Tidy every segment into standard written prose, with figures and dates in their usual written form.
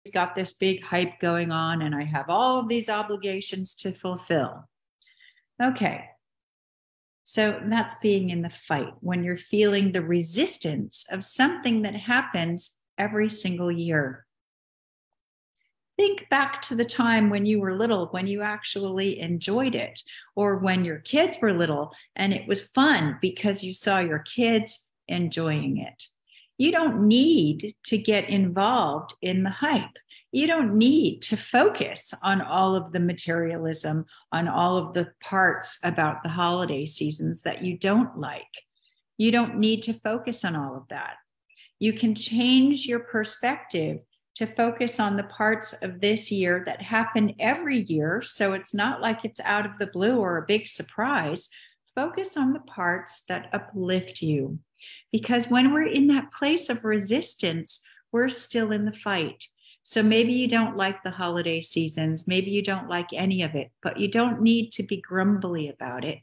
got this big hype going on and I have all of these obligations to fulfill. Okay. So that's being in the fight when you're feeling the resistance of something that happens every single year. Think back to the time when you were little, when you actually enjoyed it, or when your kids were little and it was fun because you saw your kids enjoying it. You don't need to get involved in the hype. You don't need to focus on all of the materialism, on all of the parts about the holiday seasons that you don't like. You don't need to focus on all of that. You can change your perspective to focus on the parts of this year that happen every year. So it's not like it's out of the blue or a big surprise. Focus on the parts that uplift you. Because when we're in that place of resistance, we're still in the fight. So maybe you don't like the holiday seasons, maybe you don't like any of it, but you don't need to be grumbly about it.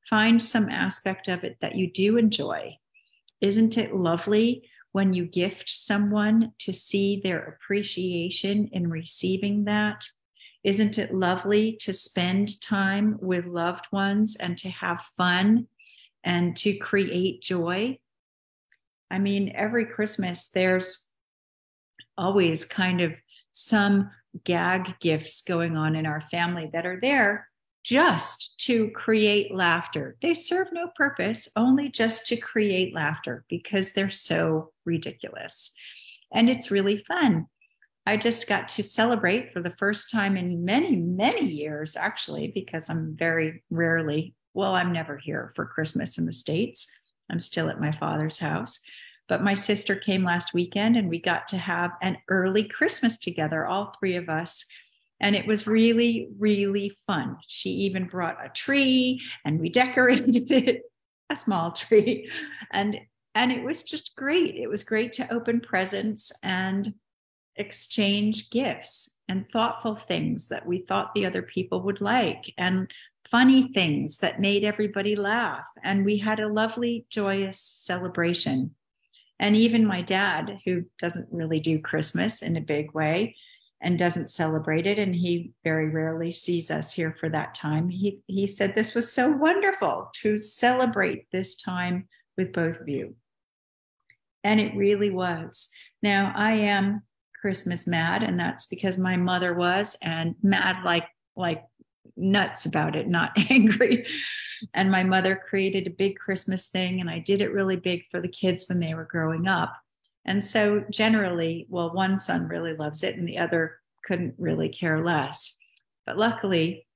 Find some aspect of it that you do enjoy. Isn't it lovely when you gift someone to see their appreciation in receiving that? Isn't it lovely to spend time with loved ones and to have fun and to create joy? I mean, every Christmas, there's always kind of some gag gifts going on in our family that are there just to create laughter. They serve no purpose, only just to create laughter because they're so ridiculous. And it's really fun. I just got to celebrate for the first time in many, many years, actually, because I'm very rarely, well, I'm never here for Christmas in the States. I'm still at my father's house. But my sister came last weekend and we got to have an early Christmas together, all three of us. And it was really, really fun. She even brought a tree and we decorated it, a small tree. And it was just great. It was great to open presents and exchange gifts and thoughtful things that we thought the other people would like and funny things that made everybody laugh. And we had a lovely, joyous celebration. And even my dad, who doesn't really do Christmas in a big way and doesn't celebrate it, and he very rarely sees us here for that time, he said this was so wonderful to celebrate this time with both of you. And it really was. Now, I am Christmas mad, and that's because my mother was, and mad like nuts about it, not angry. And my mother created a big Christmas thing, and I did it really big for the kids when they were growing up. And so generally, well, one son really loves it and the other couldn't really care less. But luckily,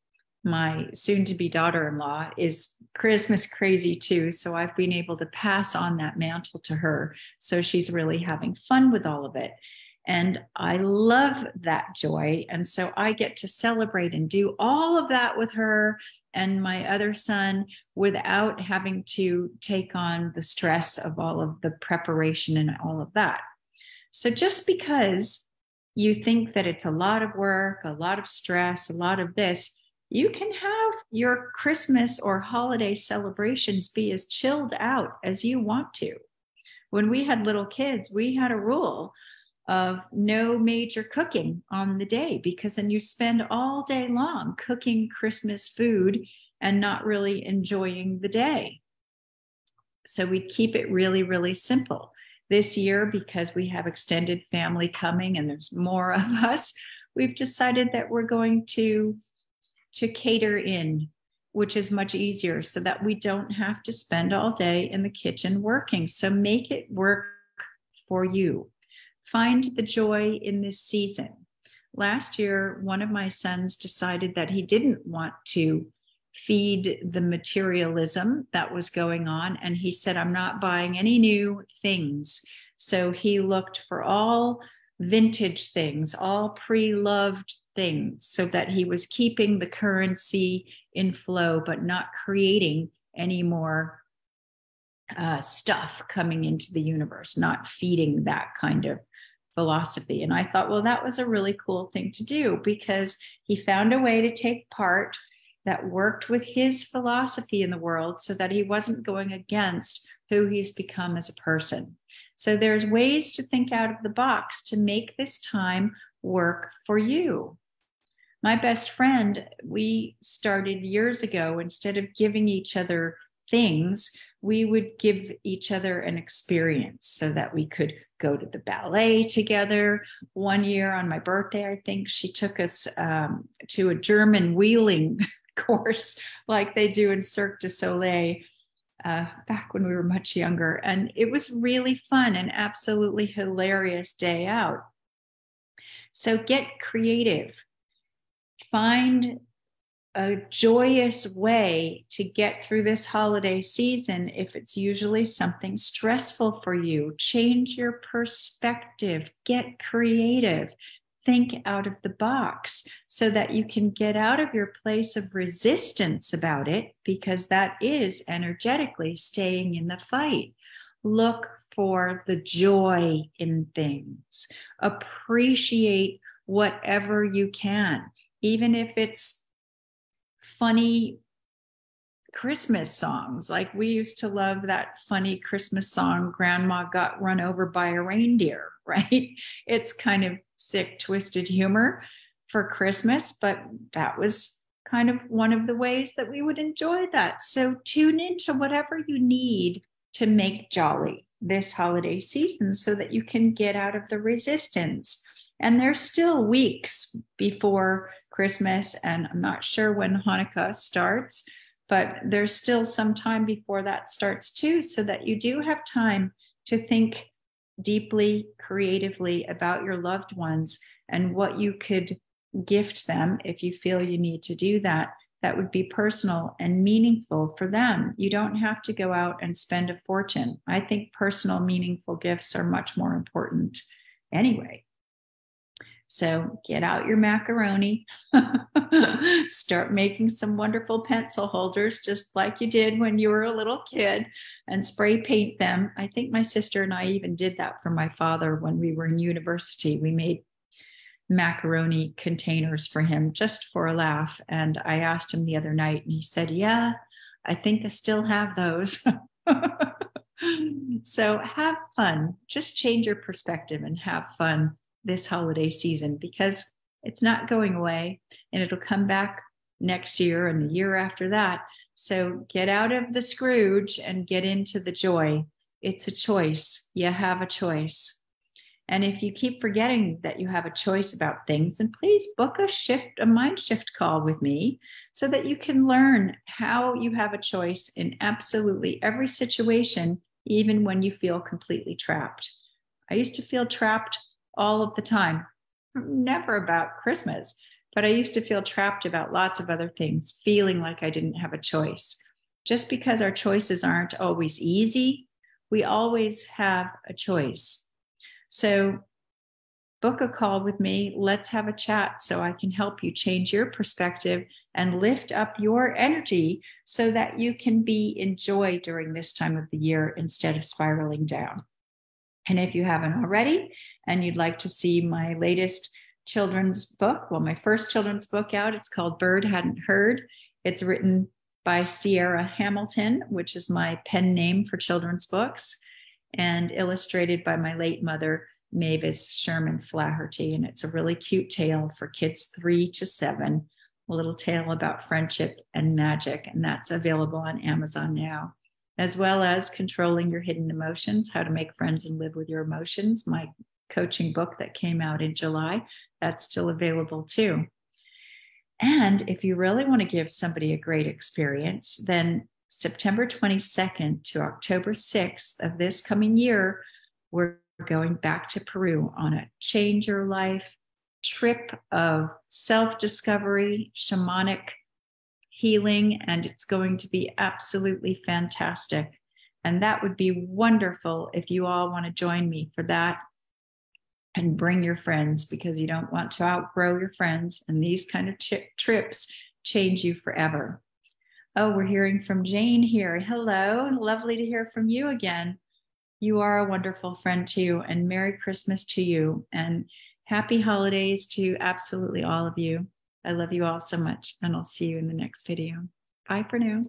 my soon-to-be daughter-in-law is Christmas crazy too. So I've been able to pass on that mantle to her. So she's really having fun with all of it. And I love that joy. And so I get to celebrate and do all of that with her and my other son without having to take on the stress of all of the preparation and all of that. So just because you think that it's a lot of work, a lot of stress, a lot of this, you can have your Christmas or holiday celebrations be as chilled out as you want to. When we had little kids, we had a rule of no major cooking on the day, because then you spend all day long cooking Christmas food and not really enjoying the day. So we keep it really, really simple. This year, because we have extended family coming and there's more of us, we've decided that we're going to cater in, which is much easier so that we don't have to spend all day in the kitchen working. So make it work for you. Find the joy in this season. Last year, one of my sons decided that he didn't want to feed the materialism that was going on. And he said, I'm not buying any new things. So he looked for all vintage things, all pre-loved things, so that he was keeping the currency in flow, but not creating any more stuff coming into the universe, not feeding that kind of philosophy. And I thought, well, that was a really cool thing to do, because he found a way to take part that worked with his philosophy in the world so that he wasn't going against who he's become as a person. So there's ways to think out of the box to make this time work for you. My best friend, we started years ago, instead of giving each other things, we would give each other an experience so that we could go to the ballet together. One year on my birthday, I think she took us to a German wheeling course like they do in Cirque du Soleil back when we were much younger. And it was really fun and absolutely hilarious day out. So get creative. Find a joyous way to get through this holiday season. If it's usually something stressful for you, change your perspective, get creative, think out of the box so that you can get out of your place of resistance about it, because that is energetically staying in the fight. Look for the joy in things. Appreciate whatever you can, even if it's funny Christmas songs. Like we used to love that funny Christmas song, Grandma Got Run Over by a Reindeer, right? It's kind of sick, twisted humor for Christmas, but that was kind of one of the ways that we would enjoy that. So tune into whatever you need to make jolly this holiday season so that you can get out of the resistance. And there's still weeks before Christmas, and I'm not sure when Hanukkah starts, but there's still some time before that starts too, so that you do have time to think deeply, creatively about your loved ones and what you could gift them if you feel you need to do that. That would be personal and meaningful for them. You don't have to go out and spend a fortune. I think personal, meaningful gifts are much more important anyway. So get out your macaroni, start making some wonderful pencil holders, just like you did when you were a little kid, and spray paint them. I think my sister and I even did that for my father when we were in university. We made macaroni containers for him just for a laugh. And I asked him the other night and he said, yeah, I think I still have those. So have fun, just change your perspective and have fun this holiday season, because it's not going away and it'll come back next year and the year after that. So get out of the Scrooge and get into the joy. It's a choice. You have a choice. And if you keep forgetting that you have a choice about things, then please book a mind shift call with me so that you can learn how you have a choice in absolutely every situation, even when you feel completely trapped. I used to feel trapped all of the time, never about Christmas, but I used to feel trapped about lots of other things, feeling like I didn't have a choice. Just because our choices aren't always easy, we always have a choice. So book a call with me. Let's have a chat so I can help you change your perspective and lift up your energy so that you can be in joy during this time of the year instead of spiraling down. And if you haven't already, and you'd like to see my latest children's book, well, my first children's book out, it's called Bird Hadn't Heard. It's written by Sierra Hamilton, which is my pen name for children's books, and illustrated by my late mother, Mavis Sherman Flaherty. And it's a really cute tale for kids 3 to 7, a little tale about friendship and magic. And that's available on Amazon now, as well as Controlling Your Hidden Emotions, How to Make Friends and Live with Your Emotions, my coaching book that came out in July. That's still available too. And if you really want to give somebody a great experience, then September 22nd to October 6th of this coming year, we're going back to Peru on a change your life trip of self-discovery, shamanic healing, and it's going to be absolutely fantastic. And that would be wonderful if you all want to join me for that and bring your friends, because you don't want to outgrow your friends, and these kind of trips change you forever. Oh, we're hearing from Jane here. Hello, lovely to hear from you again. You are a wonderful friend too, and Merry Christmas to you, and happy holidays to absolutely all of you. I love you all so much, and I'll see you in the next video. Bye for now.